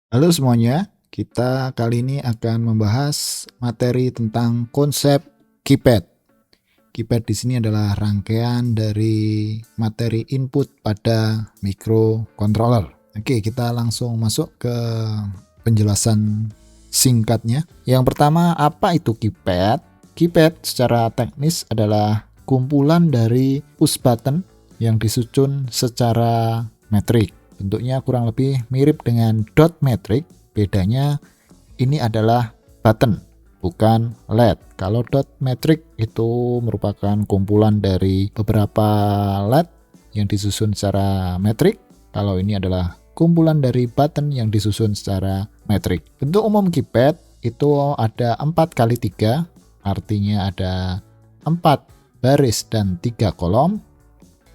Halo semuanya, kita kali ini akan membahas materi tentang konsep keypad. Keypad di sini adalah rangkaian dari materi input pada microcontroller. Oke, kita langsung masuk ke penjelasan singkatnya. Yang pertama, apa itu keypad? Keypad secara teknis adalah kumpulan dari push button yang disusun secara metrik. Bentuknya kurang lebih mirip dengan dot metrik, bedanya ini adalah button, bukan LED. Kalau dot metrik itu merupakan kumpulan dari beberapa LED yang disusun secara metrik. Kalau ini adalah kumpulan dari button yang disusun secara metrik. Bentuk umum keypad itu ada 4x3, artinya ada 4 baris dan 3 kolom,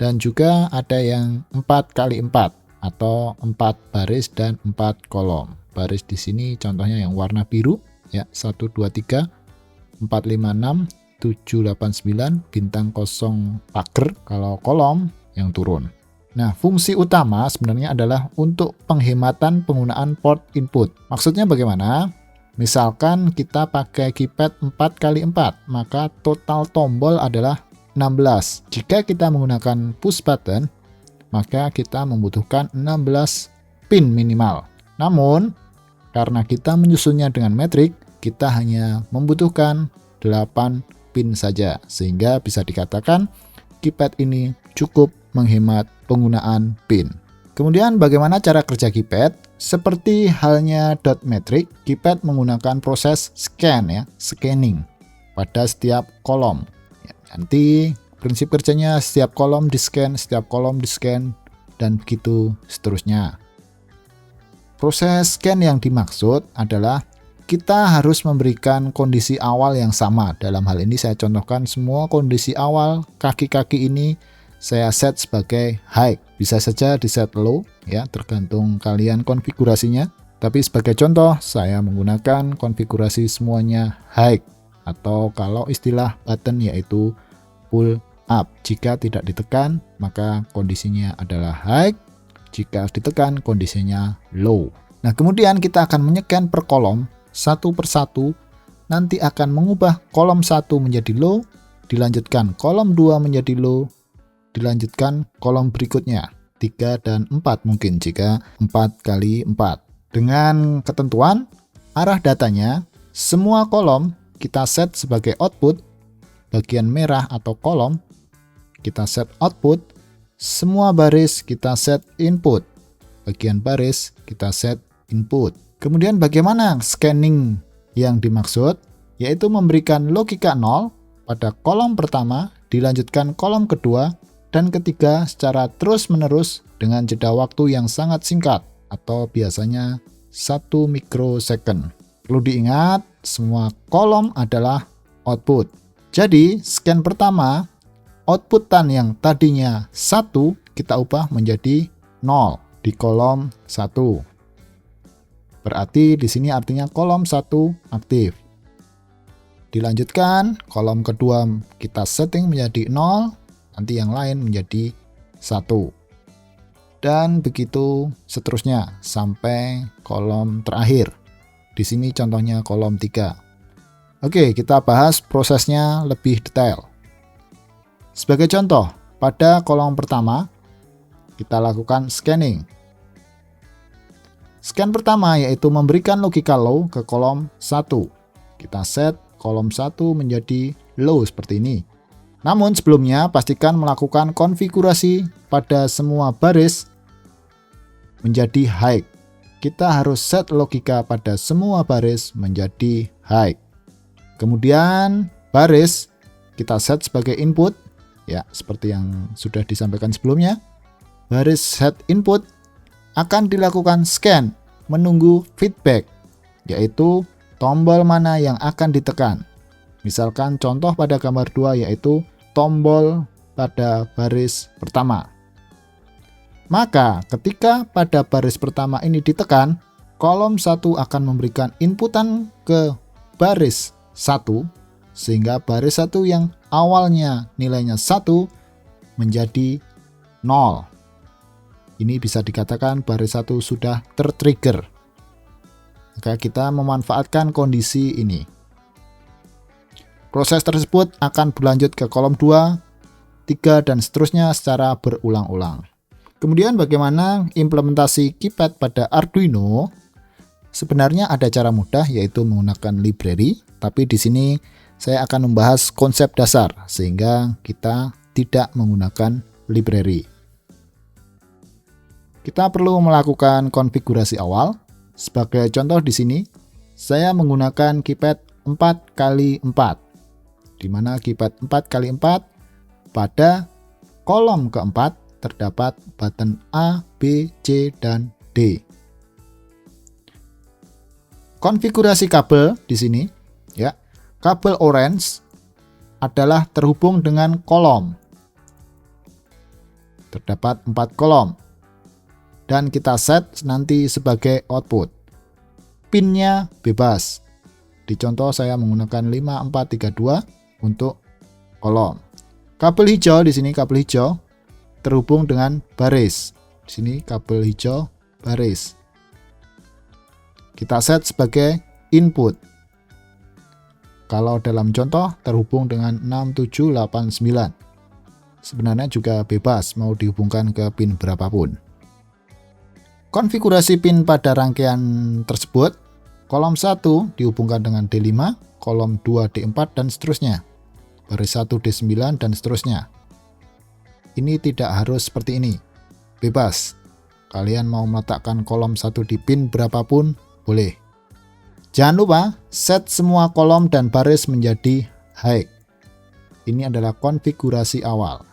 dan juga ada yang 4x4 atau 4 baris dan 4 kolom. Baris di sini contohnya yang warna biru ya, 1 2 3 4 5 6 7 8 9 bintang kosong pagar. Kalau kolom yang turun. Nah, fungsi utama sebenarnya adalah untuk penghematan penggunaan port input. Maksudnya bagaimana? Misalkan kita pakai keypad 4x4, maka total tombol adalah 16. Jika kita menggunakan push button, maka kita membutuhkan 16 pin minimal. Namun, karena kita menyusunnya dengan metrik, kita hanya membutuhkan 8 pin saja. Sehingga bisa dikatakan keypad ini cukup menghemat penggunaan pin. Kemudian bagaimana cara kerja keypad? Seperti halnya dot metrik, keypad menggunakan proses scanning pada setiap kolom. Nanti prinsip kerjanya setiap kolom di-scan, dan begitu seterusnya. Proses scan yang dimaksud adalah kita harus memberikan kondisi awal yang sama. Dalam hal ini saya contohkan semua kondisi awal kaki-kaki ini saya set sebagai high. Bisa saja di set low ya, tergantung kalian konfigurasinya. Tapi sebagai contoh saya menggunakan konfigurasi semuanya high, atau kalau istilah button yaitu pull up. Jika tidak ditekan, maka kondisinya adalah high. Jika ditekan, kondisinya low. Nah, kemudian kita akan menyekan per kolom satu persatu. Nanti akan mengubah kolom 1 menjadi low, dilanjutkan kolom 2 menjadi low, dilanjutkan kolom berikutnya 3 dan 4 mungkin jika 4x4. Dengan ketentuan arah datanya, semua kolom kita set sebagai output. Bagian merah atau kolom kita set output, semua baris kita set input, bagian baris kita set input. Kemudian bagaimana scanning yang dimaksud? Yaitu memberikan logika 0 pada kolom pertama, dilanjutkan kolom kedua dan ketiga secara terus-menerus dengan jeda waktu yang sangat singkat atau biasanya 1 mikrosecond. Perlu diingat, semua kolom adalah output. Jadi, scan pertama, outputan yang tadinya 1 kita ubah menjadi 0 di kolom 1. Berarti di sini artinya kolom 1 aktif. Dilanjutkan, kolom kedua kita setting menjadi 0, nanti yang lain menjadi 1. Dan begitu seterusnya sampai kolom terakhir. Di sini contohnya kolom 3. Oke, kita bahas prosesnya lebih detail. Sebagai contoh, pada kolom pertama, kita lakukan scanning. Scan pertama yaitu memberikan logika low ke kolom 1. Kita set kolom 1 menjadi low seperti ini. Namun sebelumnya, pastikan melakukan konfigurasi pada semua baris menjadi high. Kita harus set logika pada semua baris menjadi high. Kemudian baris kita set sebagai input ya, seperti yang sudah disampaikan sebelumnya. Baris set input akan dilakukan scan menunggu feedback, yaitu tombol mana yang akan ditekan. Misalkan contoh pada gambar 2 yaitu tombol pada baris pertama. Maka ketika pada baris pertama ini ditekan, kolom 1 akan memberikan inputan ke baris 1, sehingga baris 1 yang awalnya nilainya 1 menjadi 0. Ini bisa dikatakan baris 1 sudah tertrigger. Maka kita memanfaatkan kondisi ini. Proses tersebut akan berlanjut ke kolom 2, 3, dan seterusnya secara berulang-ulang. Kemudian bagaimana implementasi keypad pada Arduino? Sebenarnya ada cara mudah, yaitu menggunakan library, tapi di sini saya akan membahas konsep dasar sehingga kita tidak menggunakan library. Kita perlu melakukan konfigurasi awal. Sebagai contoh di sini, saya menggunakan keypad 4x4, di mana keypad 4x4 pada kolom keempat terdapat button A, B, C, dan D. Konfigurasi kabel di sini, ya, kabel orange adalah terhubung dengan kolom. Terdapat 4 kolom. Dan kita set nanti sebagai output. Pinnya bebas. Di contoh saya menggunakan 5432 untuk kolom. Kabel hijau di sini, kabel hijau terhubung dengan baris. Di sini kabel hijau baris. Kita set sebagai input. Kalau dalam contoh terhubung dengan 6789. Sebenarnya juga bebas mau dihubungkan ke pin berapapun. Konfigurasi pin pada rangkaian tersebut, kolom 1 dihubungkan dengan D5, kolom 2 D4, dan seterusnya. Baris 1 D9, dan seterusnya. Ini tidak harus seperti ini. Bebas. Kalian mau meletakkan kolom 1 di pin berapapun, boleh. Jangan lupa, set semua kolom dan baris menjadi high. Ini adalah konfigurasi awal.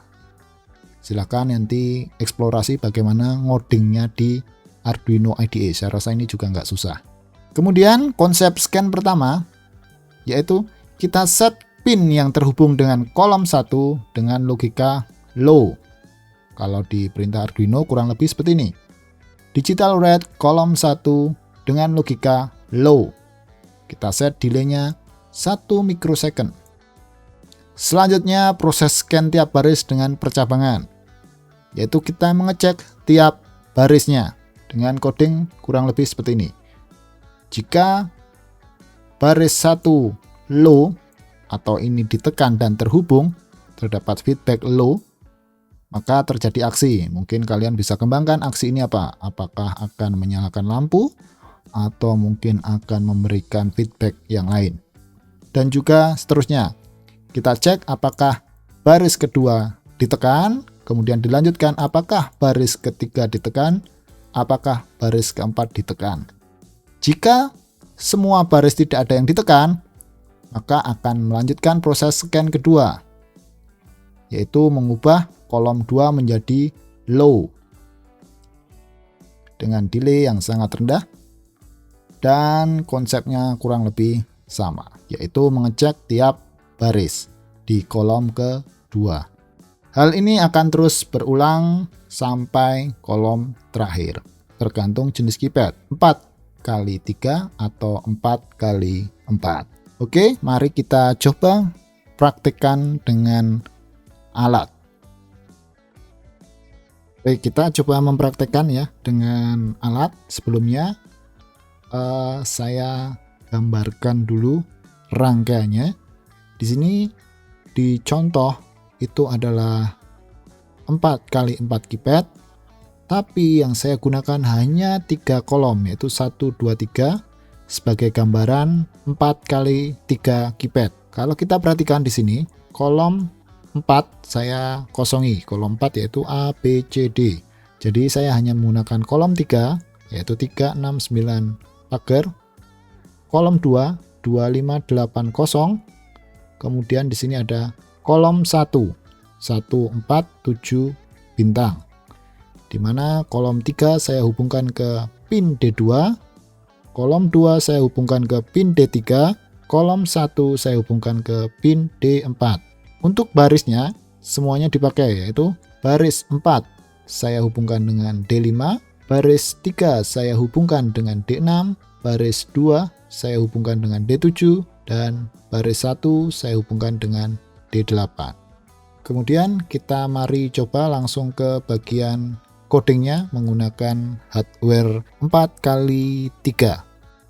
Silahkan nanti eksplorasi bagaimana ngodingnya di Arduino IDE. Saya rasa ini juga nggak susah. Kemudian konsep scan pertama, yaitu kita set pin yang terhubung dengan kolom 1 dengan logika low. Kalau di perintah Arduino kurang lebih seperti ini. Digital read kolom 1 dengan logika low. Kita set delaynya 1 mikrosecond. Selanjutnya proses scan tiap baris dengan percabangan, yaitu kita mengecek tiap barisnya dengan coding kurang lebih seperti ini. Jika baris 1 low atau ini ditekan dan terhubung, terdapat feedback low, maka terjadi aksi. Mungkin kalian bisa kembangkan aksi ini apa? Apakah akan menyalakan lampu atau mungkin akan memberikan feedback yang lain. Dan juga seterusnya. Kita cek apakah baris kedua ditekan, kemudian dilanjutkan apakah baris ketiga ditekan, apakah baris keempat ditekan. Jika semua baris tidak ada yang ditekan, maka akan melanjutkan proses scan kedua, yaitu mengubah kolom 2 menjadi low dengan delay yang sangat rendah, dan konsepnya kurang lebih sama, yaitu mengecek tiap baris di kolom kedua. Hal ini akan terus berulang sampai kolom terakhir, tergantung jenis keypad, 4x3 atau 4x4. Oke, mari kita coba praktekkan dengan alat. Oke, kita coba mempraktekkan ya dengan alat. Sebelumnya saya gambarkan dulu rangkaiannya. Di sini di contoh itu adalah 4x4 keypad, tapi yang saya gunakan hanya 3 kolom, yaitu 1, 2, 3 sebagai gambaran 4x3 keypad. Kalau kita perhatikan di sini, kolom 4 saya kosongi, kolom 4 yaitu A, B, C, D. Jadi saya hanya menggunakan kolom 3, yaitu 3, 6, 9 pagar, kolom 2, 2, 5, 8, kosong. Kemudian di sini ada kolom 1, 1, 4, 7 bintang. Di mana kolom 3 saya hubungkan ke pin D2, kolom 2 saya hubungkan ke pin D3, kolom 1 saya hubungkan ke pin D4. Untuk barisnya semuanya dipakai, yaitu baris 4 saya hubungkan dengan D5, baris 3 saya hubungkan dengan D6, baris 2 saya hubungkan dengan D7, dan baris 1 saya hubungkan dengan D8. Kemudian kita mari coba langsung ke bagian codingnya menggunakan hardware 4x3.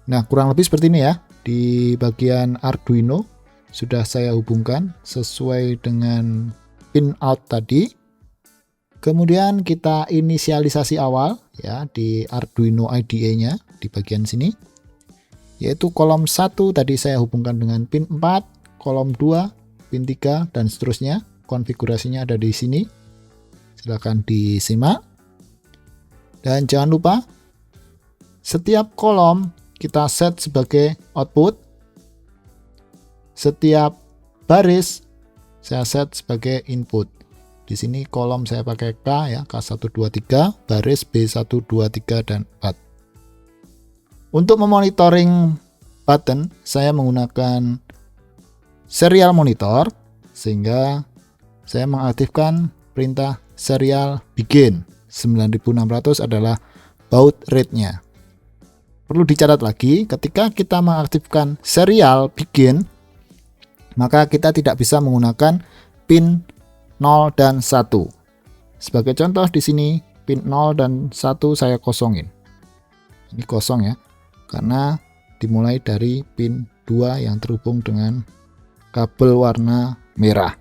Nah, kurang lebih seperti ini ya. Di bagian Arduino sudah saya hubungkan sesuai dengan pin out tadi. Kemudian kita inisialisasi awal ya di Arduino IDE-nya di bagian sini. Yaitu kolom 1 tadi saya hubungkan dengan pin 4, kolom 2, pin 3 dan seterusnya. Konfigurasinya ada di sini. Silakan disimak. Dan jangan lupa setiap kolom kita set sebagai output. Setiap baris saya set sebagai input. Di sini kolom saya pakai K ya, K1, 2, 3, baris B1, 2, 3, dan 4. Untuk memonitoring button, saya menggunakan serial monitor, sehingga saya mengaktifkan perintah serial begin. 9600 adalah baud rate-nya. Perlu dicatat lagi, ketika kita mengaktifkan serial begin, maka kita tidak bisa menggunakan pin 0 dan 1. Sebagai contoh di sini pin 0 dan 1 saya kosongin. Ini kosong ya, karena dimulai dari pin 2 yang terhubung dengan kabel warna merah.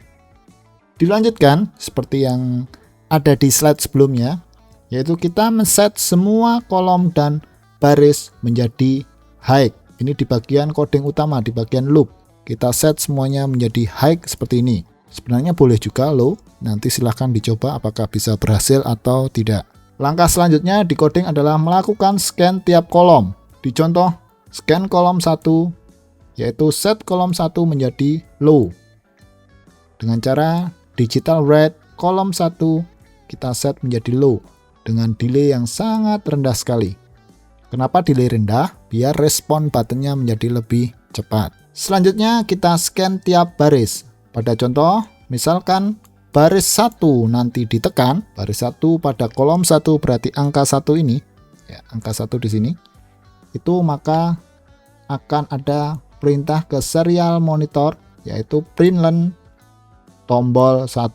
Dilanjutkan seperti yang ada di slide sebelumnya, yaitu kita men-set semua kolom dan baris menjadi high. Ini di bagian coding utama, di bagian loop. Kita set semuanya menjadi high seperti ini. Sebenarnya boleh juga low, nanti silahkan dicoba apakah bisa berhasil atau tidak. Langkah selanjutnya di coding adalah melakukan scan tiap kolom. Di contoh, scan kolom 1, yaitu set kolom 1 menjadi low. Dengan cara digital read kolom 1 kita set menjadi low dengan delay yang sangat rendah sekali. Kenapa delay rendah? Biar respon buttonnya menjadi lebih cepat. Selanjutnya kita scan tiap baris. Pada contoh, misalkan baris 1 nanti ditekan, baris 1 pada kolom 1 berarti angka 1 ini, ya, angka 1 di sini, itu maka akan ada perintah ke serial monitor, yaitu println tombol 1.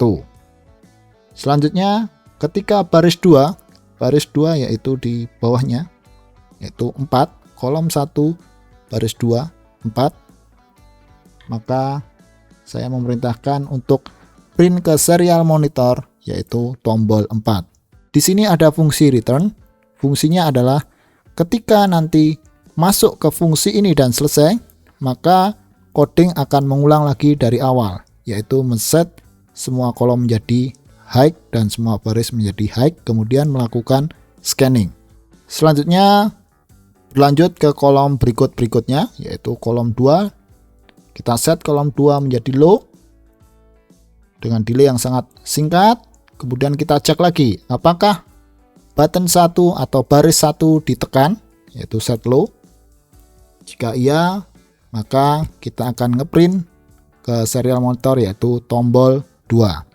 Selanjutnya, ketika baris 2 yaitu di bawahnya, yaitu 4, kolom 1, baris 2, 4, maka saya memerintahkan untuk print ke serial monitor, yaitu tombol 4. Di sini ada fungsi return. Fungsinya adalah ketika nanti masuk ke fungsi ini dan selesai, maka coding akan mengulang lagi dari awal, yaitu men-set semua kolom menjadi high dan semua baris menjadi high, kemudian melakukan scanning. Selanjutnya berlanjut ke kolom berikutnya, yaitu kolom 2. Kita set kolom 2 menjadi low dengan delay yang sangat singkat. Kemudian kita cek lagi apakah button 1 atau baris 1 ditekan, yaitu set low. Jika iya, maka kita akan ngeprint ke serial monitor, yaitu tombol 2.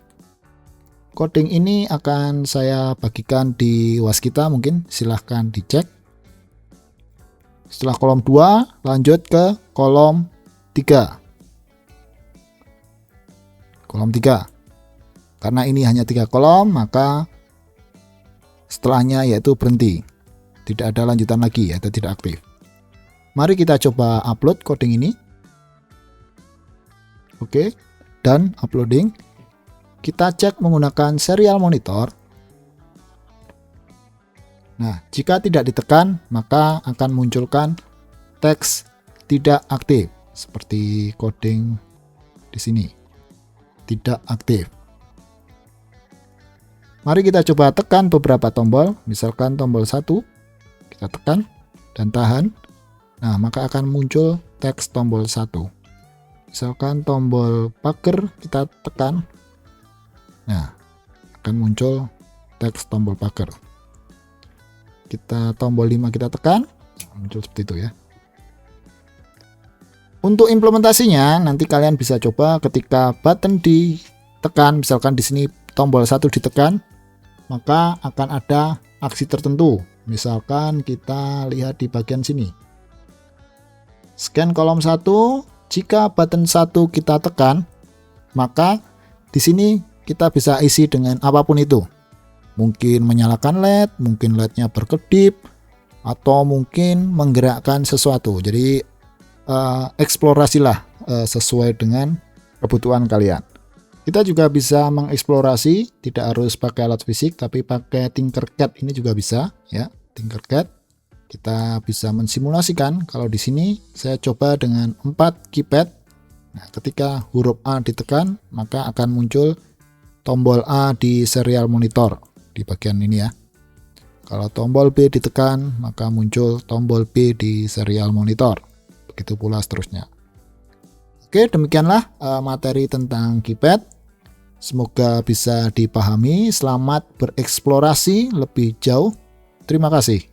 Coding ini akan saya bagikan di Waskita, mungkin silahkan dicek. Setelah kolom 2, lanjut ke kolom 3. Kolom 3. Karena ini hanya 3 kolom, maka setelahnya yaitu berhenti. Tidak ada lanjutan lagi, yaitu tidak aktif. Mari kita coba upload coding ini. Oke, dan uploading. Kita cek menggunakan serial monitor. Nah, jika tidak ditekan, maka akan munculkan teks tidak aktif. Seperti coding di sini. Tidak aktif. Mari kita coba tekan beberapa tombol, misalkan tombol 1, kita tekan dan tahan. Nah, maka akan muncul teks tombol 1. Misalkan tombol pager kita tekan. Nah, akan muncul teks tombol pager. Kita tombol 5 kita tekan, muncul seperti itu ya. Untuk implementasinya nanti kalian bisa coba ketika button ditekan, misalkan di sini tombol 1 ditekan, maka akan ada aksi tertentu. Misalkan kita lihat di bagian sini. Scan kolom 1, jika button 1 kita tekan, maka di sini kita bisa isi dengan apapun itu. Mungkin menyalakan LED, mungkin LED-nya berkedip, atau mungkin menggerakkan sesuatu. Jadi eksplorasilah sesuai dengan kebutuhan kalian. Kita juga bisa mengeksplorasi, tidak harus pakai alat fisik, tapi pakai Tinkercad ini juga bisa, ya. Tinkercad kita bisa mensimulasikan. Kalau di sini saya coba dengan 4 keypad. Nah, ketika huruf A ditekan, maka akan muncul tombol A di serial monitor di bagian ini ya. Kalau tombol B ditekan, maka muncul tombol B di serial monitor. Begitu pula seterusnya. Oke, demikianlah materi tentang keypad. Semoga bisa dipahami. Selamat bereksplorasi lebih jauh. Terima kasih.